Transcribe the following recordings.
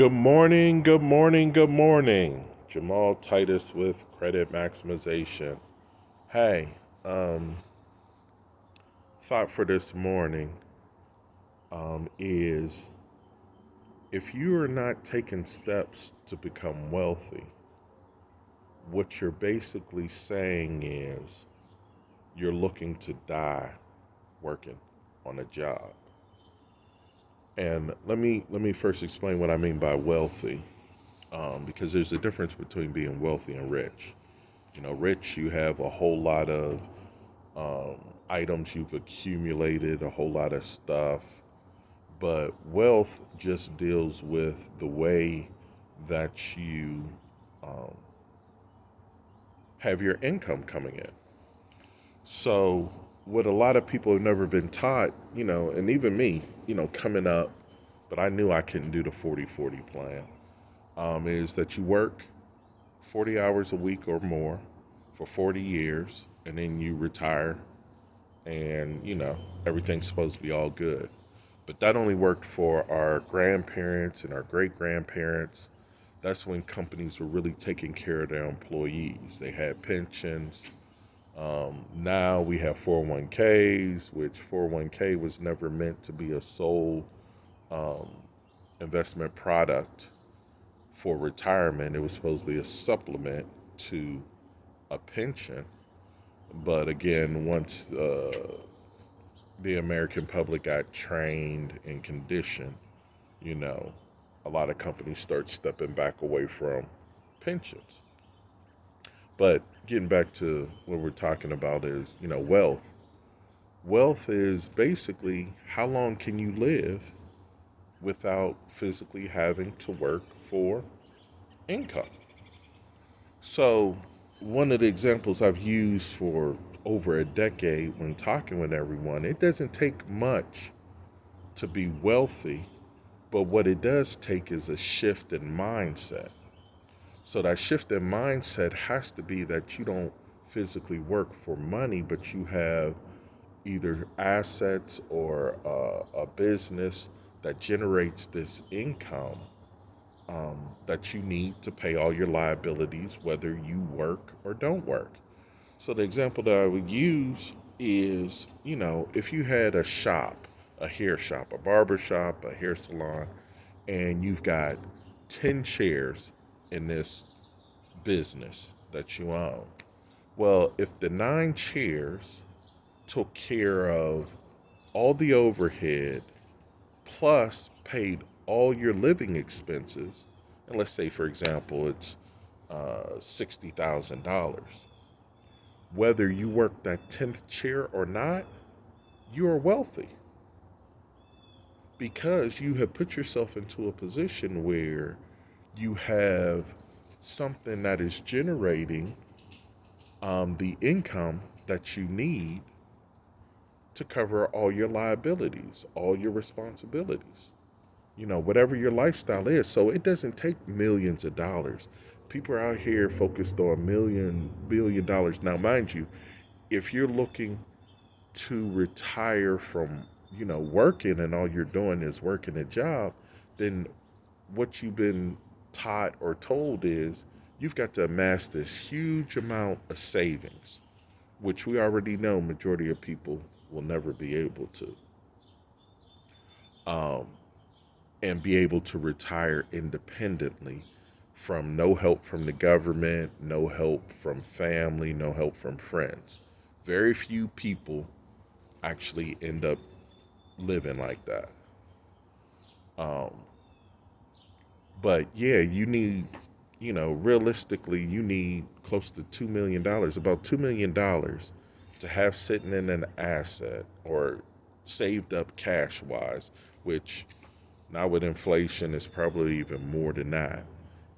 Good morning, good morning, good morning. Jamal Titus with Credit Maximization. Hey, um, thought for this morning is if you are not taking steps to become wealthy, what you're basically saying is you're looking to die working on a job. And let me first explain what I mean by wealthy, because there's a difference between being wealthy and rich. Rich, you have a whole lot of items you've accumulated, a whole lot of stuff. But wealth just deals with the way that you um, have your income coming in. So, what a lot of people have never been taught, and even me, coming up, but I knew I couldn't do the 40/40 plan, is that you work 40 hours a week or more for 40 years, and then you retire and everything's supposed to be all good. But that only worked for our grandparents and our great grandparents. That's when companies were really taking care of their employees. They had pensions. Now we have 401ks, which 401k was never meant to be a sole um, investment product for retirement. It was supposed to be a supplement to a pension. But again, once the American public got trained and conditioned, you know, a lot of companies start stepping back away from pensions. But getting back to what we're talking about is, wealth. Wealth is basically how long can you live without physically having to work for income. So, one of the examples I've used for over a decade when talking with everyone, it doesn't take much to be wealthy, but what it does take is a shift in mindset. So that shift in mindset has to be that you don't physically work for money, but you have either assets or a business that generates this income that you need to pay all your liabilities, whether you work or don't work. So the example that I would use is, if you had a shop, a hair shop, a barber shop, a hair salon, and you've got 10 chairs in this business that you own. Well, if the 9 chairs took care of all the overhead plus paid all your living expenses, and let's say, for example, it's $60,000, whether you work that 10th chair or not, you are wealthy because you have put yourself into a position where you have something that is generating the income that you need to cover all your liabilities, all your responsibilities, whatever your lifestyle is. So it doesn't take millions of dollars. People are out here focused on billion dollars. Now, mind you, if you're looking to retire from, working and all you're doing is working a job, then what you've been taught or told is you've got to amass this huge amount of savings, which we already know majority of people will never be able to, um, and be able to retire independently from no help from the government, no help from family, no help from friends. Very few people actually end up living like that. Um, but yeah, you need, realistically, you need close to $2 million, about $2 million to have sitting in an asset or saved up cash wise, which now with inflation is probably even more than that.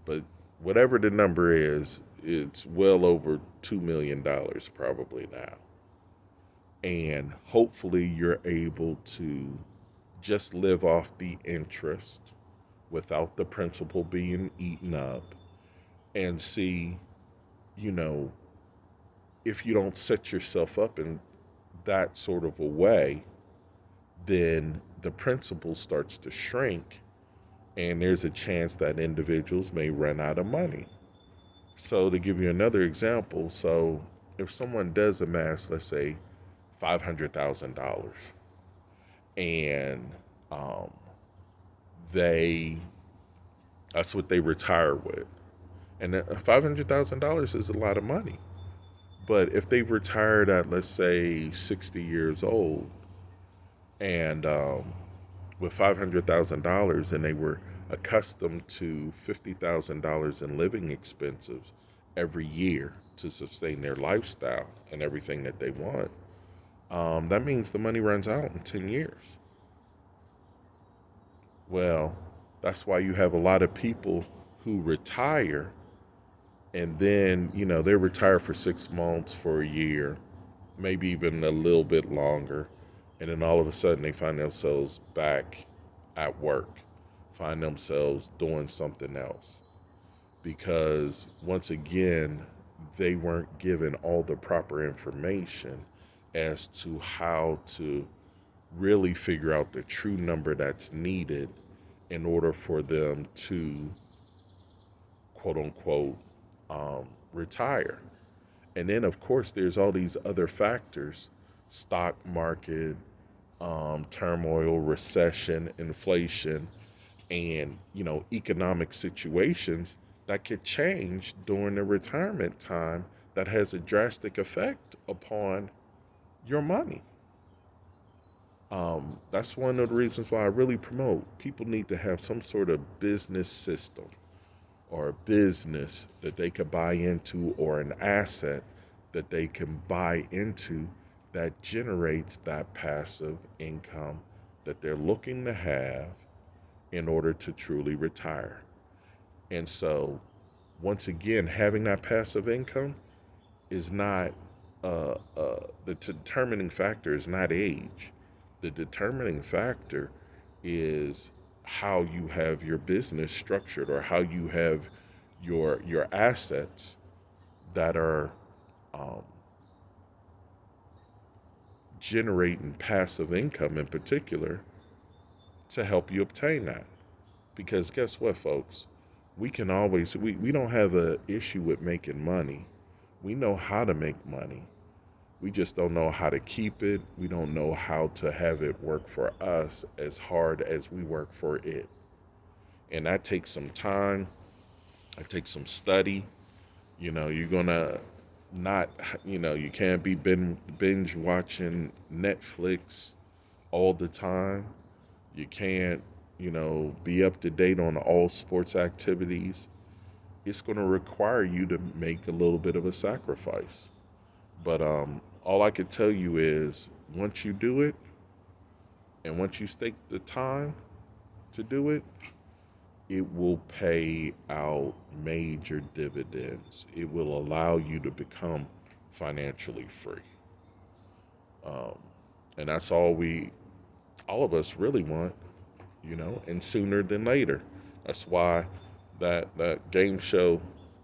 But whatever the number is, it's well over $2 million probably now. And hopefully you're able to just live off the interest without the principal being eaten up and see, you know, if you don't set yourself up in that sort of a way, then the principal starts to shrink and there's a chance that individuals may run out of money. So, to give you another example, so if someone does amass, let's say, $500,000, and um, they that's what they retire with, and $500,000 is a lot of money. But if they retired at, let's say, 60 years old, and with $500,000, and they were accustomed to $50,000 in living expenses every year to sustain their lifestyle and everything that they want, that means the money runs out in 10 years. Well, that's why you have a lot of people who retire, and then, they retire for 6 months, for a year, maybe even a little bit longer. And then all of a sudden they find themselves back at work, find themselves doing something else. Because once again, they weren't given all the proper information as to how to really figure out the true number that's needed in order for them to, quote unquote, retire. And then, of course, there's all these other factors: stock market, turmoil, recession, inflation, and, economic situations that could change during the retirement time that has a drastic effect upon your money. That's one of the reasons why I really promote people need to have some sort of business system or a business that they could buy into, or an asset that they can buy into that generates that passive income that they're looking to have in order to truly retire. And so, once again, having that passive income is not the determining factor is not age. The determining factor is how you have your business structured, or how you have your assets that are um, generating passive income in particular to help you obtain that. Because guess what, folks? We don't have an issue with making money. We know how to make money. We just don't know how to keep it. We don't know how to have it work for us as hard as we work for it. And that takes some time. It takes some study. You're gonna not, you can't be binge watching Netflix all the time. You can't, be up to date on all sports activities. It's going to require you to make a little bit of a sacrifice. But all I can tell you is, once you do it, and once you take the time to do it, it will pay out major dividends. It will allow you to become financially free. Um, and that's all of us really want, and sooner than later. That's why that game show,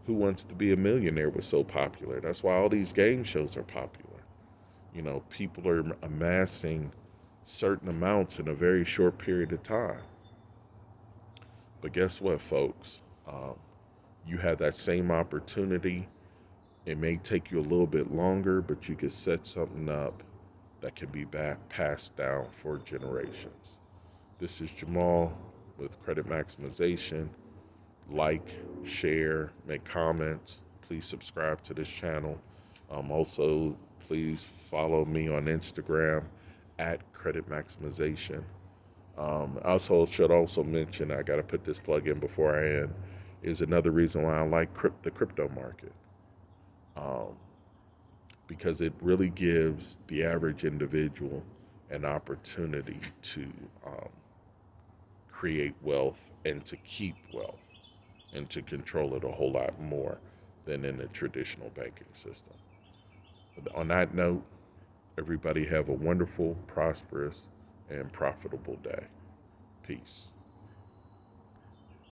Who Wants to Be a Millionaire, was so popular. That's why all these game shows are popular. People are amassing certain amounts in a very short period of time. But guess what, folks? You have that same opportunity. It may take you a little bit longer, but you could set something up that can be passed down for generations. This is Jamal with Credit Maximization. Like, share, make comments. Please subscribe to this channel. Also, please follow me on Instagram at Credit Maximization. I also should also mention, I got to put this plug in before I end, is another reason why I like the crypto market. Um, because it really gives the average individual an opportunity to um, create wealth and to keep wealth and to control it a whole lot more than in the traditional banking system. But on that note, everybody have a wonderful, prosperous, and profitable day. Peace.